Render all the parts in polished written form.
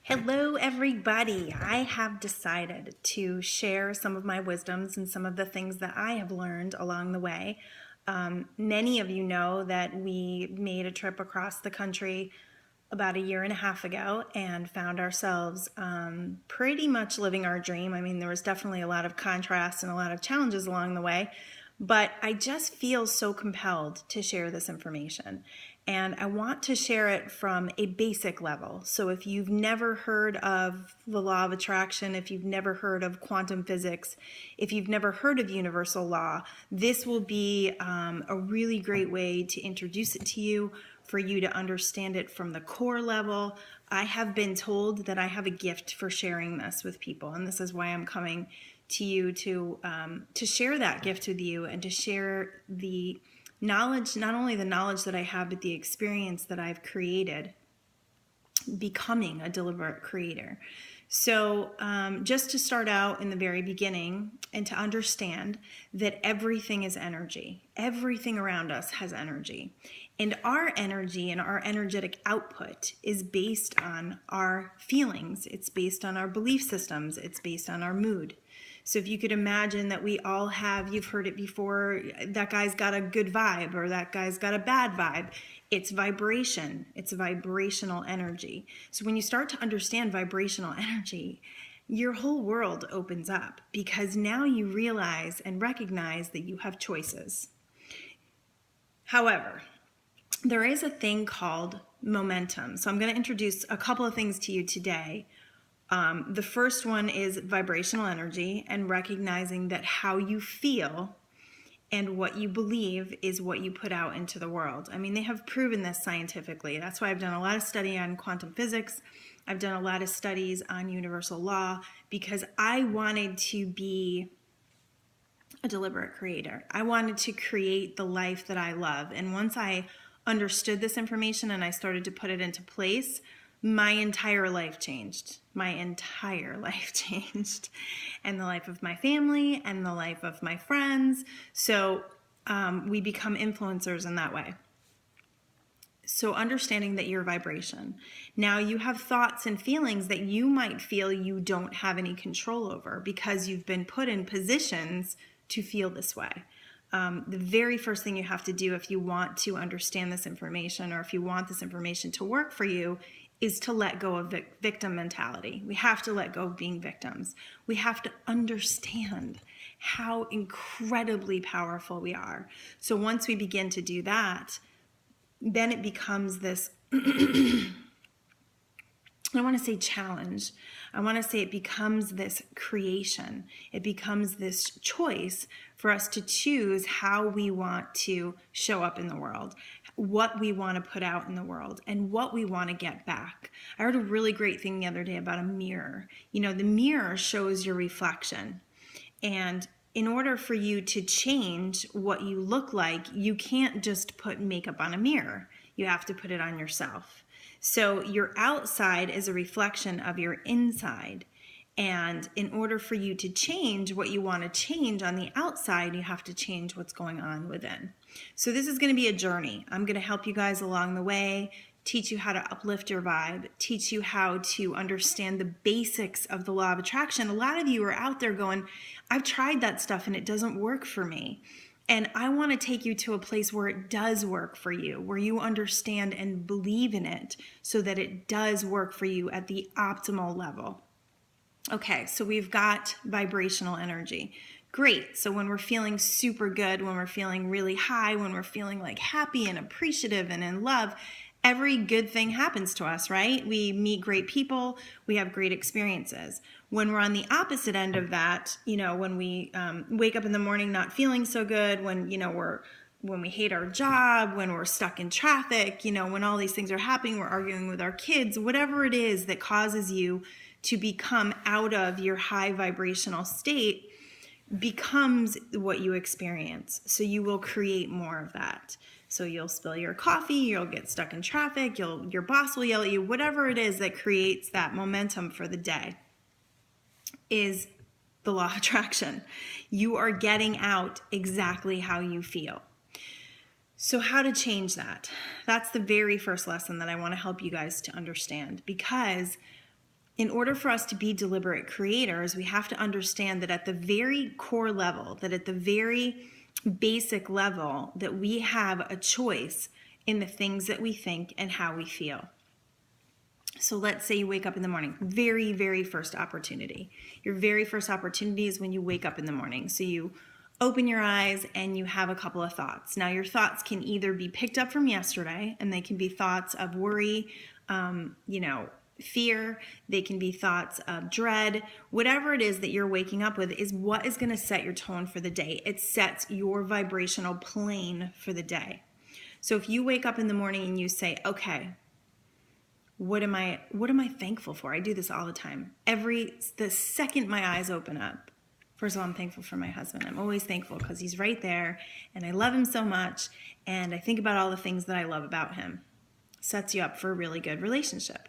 Hello, everybody. I have decided to share some of my wisdoms and some of the things that I have learned along the way. Many of you know that we made a trip across the country about a year and a half ago and found ourselves pretty much living our dream. I mean, there was definitely a lot of contrast and a lot of challenges along the way, but I just feel so compelled to share this information. And I want to share it from a basic level. So if you've never heard of the law of attraction, if you've never heard of quantum physics, if you've never heard of universal law, this will be a really great way to introduce it to you, for you to understand it from the core level. I have been told that I have a gift for sharing this with people, and this is why I'm coming to you to share that gift with you and to share the knowledge, not only the knowledge that I have, but the experience that I've created becoming a deliberate creator. So just to start out in the very beginning and to understand that everything is energy. Everything around us has energy. And our energy and our energetic output is based on our feelings. It's based on our belief systems. It's based on our mood. So if you could imagine that we all have, you've heard it before, that guy's got a good vibe or that guy's got a bad vibe. It's vibration. It's vibrational energy. So when you start to understand vibrational energy, your whole world opens up because now you realize and recognize that you have choices. However, there is a thing called momentum. So I'm going to introduce a couple of things to you today. The first one is vibrational energy and recognizing that how you feel and what you believe is what you put out into the world. I mean, they have proven this scientifically. That's why I've done a lot of study on quantum physics. I've done a lot of studies on universal law because I wanted to be a deliberate creator. I wanted to create the life that I love. And once I understood this information and I started to put it into place, my entire life changed. My entire life changed. And the life of my family and the life of my friends. So we become influencers in that way. So understanding that you're vibration. Now you have thoughts and feelings that you might feel you don't have any control over because you've been put in positions to feel this way. The very first thing you have to do if you want to understand this information or if you want this information to work for you is to let go of victim mentality. We have to let go of being victims. We have to understand how incredibly powerful we are. So once we begin to do that, then it becomes this, I don't want to say challenge. I want to say it becomes this creation. It becomes this choice for us to choose how we want to show up in the world, what we want to put out in the world, and what we want to get back. I heard a really great thing the other day about a mirror. You know, the mirror shows your reflection. And in order for you to change what you look like, you can't just put makeup on a mirror. You have to put it on yourself. So your outside is a reflection of your inside. And in order for you to change what you want to change on the outside, you have to change what's going on within. So this is going to be a journey. I'm going to help you guys along the way, teach you how to uplift your vibe, teach you how to understand the basics of the law of attraction. A lot of you are out there going, I've tried that stuff and it doesn't work for me. And I want to take you to a place where it does work for you, where you understand and believe in it so that it does work for you at the optimal level. Okay, so we've got vibrational energy. Great. So when we're feeling super good, when we're feeling really high, when we're feeling like happy and appreciative and in love, every good thing happens to us, right? We meet great people, we have great experiences. When we're on the opposite end of that, you know, when we wake up in the morning not feeling so good, when, you know, when we hate our job, when we're stuck in traffic, you know, when all these things are happening, we're arguing with our kids, whatever it is that causes you to become out of your high vibrational state becomes what you experience. So you will create more of that. So you'll spill your coffee, you'll get stuck in traffic, your boss will yell at you, whatever it is that creates that momentum for the day is the law of attraction. You are getting out exactly how you feel. So how to change that? That's the very first lesson that I want to help you guys to understand, because in order for us to be deliberate creators, we have to understand that at the very core level, that at the very basic level, that we have a choice in the things that we think and how we feel. So let's say you wake up in the morning, very, very first opportunity. Your very first opportunity is when you wake up in the morning. So you open your eyes and you have a couple of thoughts. Now your thoughts can either be picked up from yesterday, and they can be thoughts of worry, fear. They can be thoughts of dread. Whatever it is that you're waking up with is what is going to set your tone for the day. It sets your vibrational plane for the day. So if you wake up in the morning and you say, okay, what am I thankful for? I do this all the time. The second my eyes open up, first of all, I'm thankful for my husband. I'm always thankful because he's right there and I love him so much, and I think about all the things that I love about him. Sets you up for a really good relationship.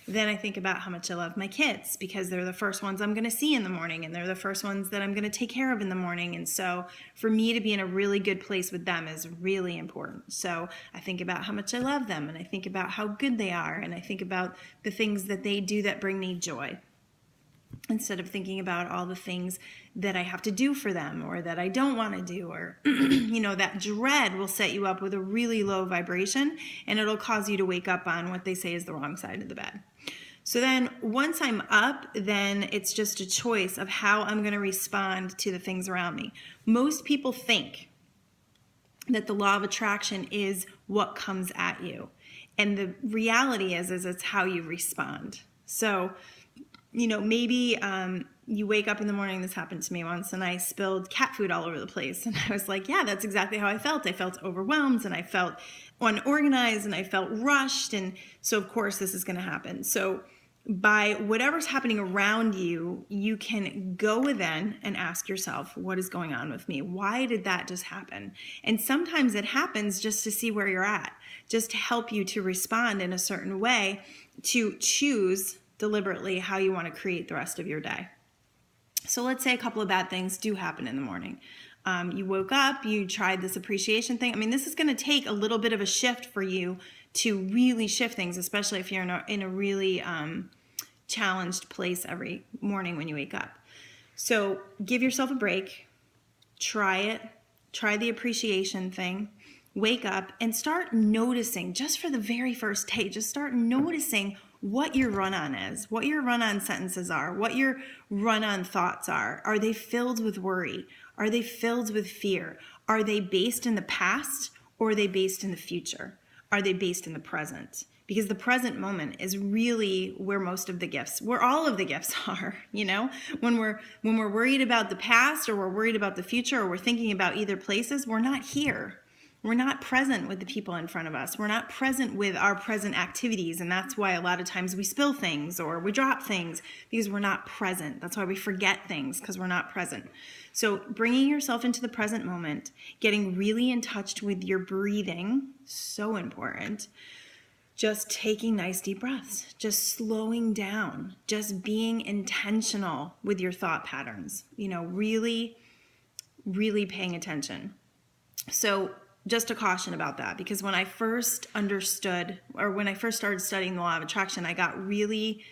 Then I think about how much I love my kids, because they're the first ones I'm going to see in the morning, and they're the first ones that I'm going to take care of in the morning. And so for me to be in a really good place with them is really important. So I think about how much I love them, and I think about how good they are, and I think about the things that they do that bring me joy, instead of thinking about all the things that I have to do for them or that I don't want to do, or, that dread will set you up with a really low vibration, and it'll cause you to wake up on what they say is the wrong side of the bed. So then once I'm up, then it's just a choice of how I'm going to respond to the things around me. Most people think that the law of attraction is what comes at you. And the reality is it's how you respond. So, maybe you wake up in the morning. This happened to me once, and I spilled cat food all over the place. And I was like, yeah, that's exactly how I felt. I felt overwhelmed, and I felt unorganized, and I felt rushed. And so, of course, this is going to happen. So by whatever's happening around you, you can go within and ask yourself, what is going on with me? Why did that just happen? And sometimes it happens just to see where you're at, just to help you to respond in a certain way, to choose deliberately how you want to create the rest of your day. So let's say a couple of bad things do happen in the morning. You woke up, you tried this appreciation thing. I mean, this is going to take a little bit of a shift for you to really shift things, especially if you're in a really challenged place every morning when you wake up. So give yourself a break, try it, try the appreciation thing, wake up and start noticing, just for the very first day, just start noticing what your run-on is, what your run-on sentences are, what your run-on thoughts are. Are they filled with worry? Are they filled with fear? Are they based in the past, or are they based in the future? Are they based in the present? Because the present moment is really where most of the gifts, where all of the gifts are, when we're worried about the past, or we're worried about the future, or we're thinking about either places, we're not here. We're not present with the people in front of us. We're not present with our present activities. And that's why a lot of times we spill things or we drop things, because we're not present. That's why we forget things, because we're not present. So bringing yourself into the present moment, getting really in touch with your breathing, so important. Just taking nice deep breaths, just slowing down, just being intentional with your thought patterns, really, really paying attention. So just a caution about that, because when I first understood, or when I first started studying the law of attraction, I got really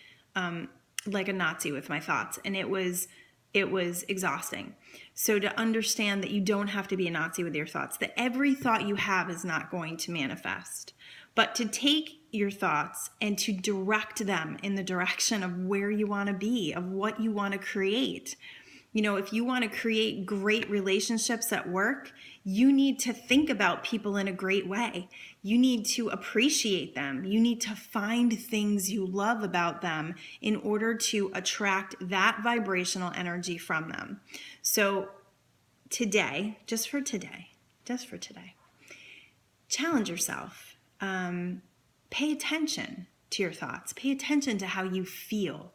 like a Nazi with my thoughts, and it was exhausting. So to understand that you don't have to be a Nazi with your thoughts, that every thought you have is not going to manifest, but to take your thoughts and to direct them in the direction of where you want to be, of what you want to create. If you want to create great relationships at work, you need to think about people in a great way. You need to appreciate them. You need to find things you love about them in order to attract that vibrational energy from them. So today, just for today, challenge yourself. Pay attention to your thoughts. Pay attention to how you feel.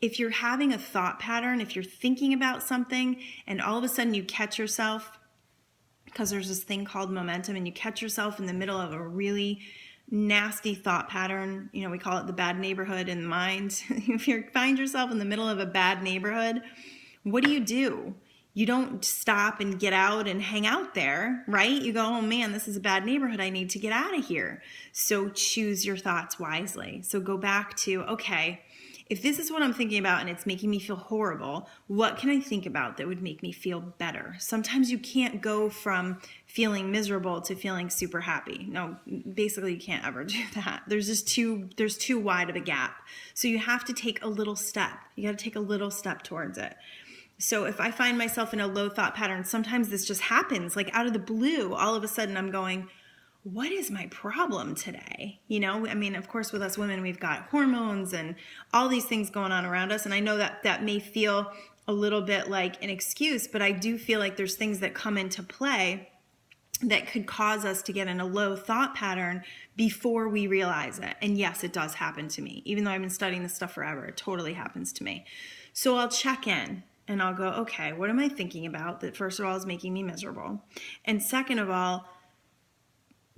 If you're having a thought pattern, if you're thinking about something and all of a sudden you catch yourself, because there's this thing called momentum, and you catch yourself in the middle of a really nasty thought pattern, we call it the bad neighborhood in the mind. If you find yourself in the middle of a bad neighborhood, what do? You don't stop and get out and hang out there, right? You go, oh man, this is a bad neighborhood. I need to get out of here. So choose your thoughts wisely. So go back to, okay, if this is what I'm thinking about and it's making me feel horrible, what can I think about that would make me feel better? Sometimes you can't go from feeling miserable to feeling super happy. No, basically you can't ever do that. There's too wide of a gap. So you have to take a little step. You got to take a little step towards it. So if I find myself in a low thought pattern, sometimes this just happens, like out of the blue. All of a sudden I'm going, what is my problem today? You know, I mean, of course, with us women, we've got hormones and all these things going on around us. And I know that that may feel a little bit like an excuse, but I do feel like there's things that come into play that could cause us to get in a low thought pattern before we realize it. And yes, it does happen to me. Even though I've been studying this stuff forever, it totally happens to me. So I'll check in. And I'll go, okay, what am I thinking about that first of all is making me miserable? And second of all,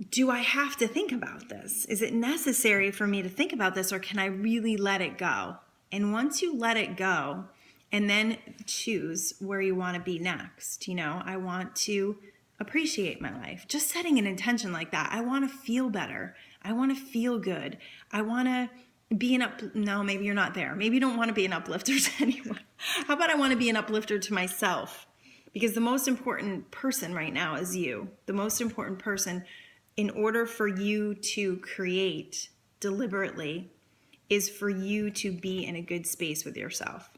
do I have to think about this? Is it necessary for me to think about this, or can I really let it go? And once you let it go and then choose where you want to be next, you know, I want to appreciate my life. Just setting an intention like that. I want to feel better. I want to feel good. I want to be no, maybe you're not there. Maybe you don't want to be an uplifter to anyone. How about I want to be an uplifter to myself? Because the most important person right now is you. The most important person, in order for you to create deliberately, is for you to be in a good space with yourself.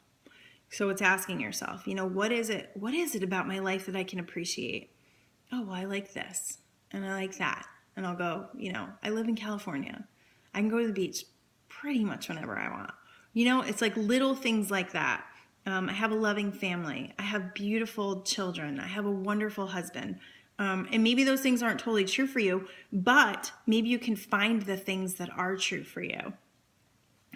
So it's asking yourself, you know, what is it about my life that I can appreciate? Oh, well, I like this and I like that. And I'll go, you know, I live in California. I can go to the beach pretty much whenever I want. You know, it's like little things like that. I have a loving family. I have beautiful children. I have a wonderful husband. And maybe those things aren't totally true for you, but maybe you can find the things that are true for you.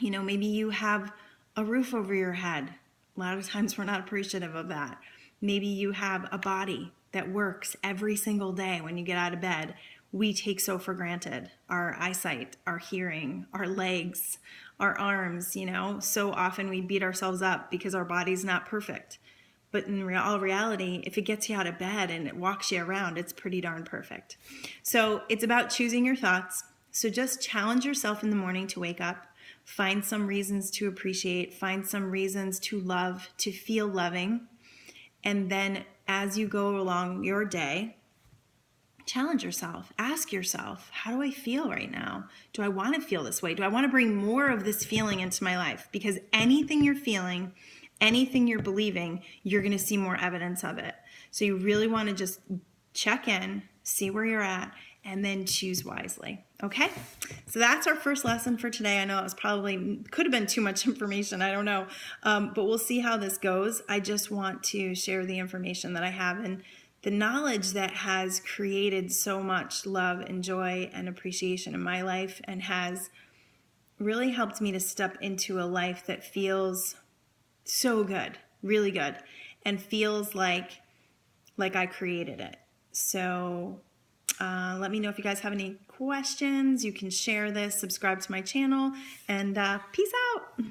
You know, maybe you have a roof over your head. A lot of times we're not appreciative of that. Maybe you have a body that works every single day when you get out of bed. We take so for granted our eyesight, our hearing, our legs, our arms, you know. So often we beat ourselves up because our body's not perfect. But in all reality, if it gets you out of bed and it walks you around, it's pretty darn perfect. So it's about choosing your thoughts. So just challenge yourself in the morning to wake up, find some reasons to appreciate, find some reasons to love, to feel loving. And then as you go along your day, challenge yourself. Ask yourself, how do I feel right now? Do I want to feel this way? Do I want to bring more of this feeling into my life? Because anything you're feeling, anything you're believing, you're going to see more evidence of it. So you really want to just check in, see where you're at, and then choose wisely. Okay? So that's our first lesson for today. I know it was could have been too much information. I don't know. But we'll see how this goes. I just want to share the information that I have and the knowledge that has created so much love and joy and appreciation in my life and has really helped me to step into a life that feels so good, really good, and feels like I created it. So let me know if you guys have any questions. You can share this, subscribe to my channel, and peace out.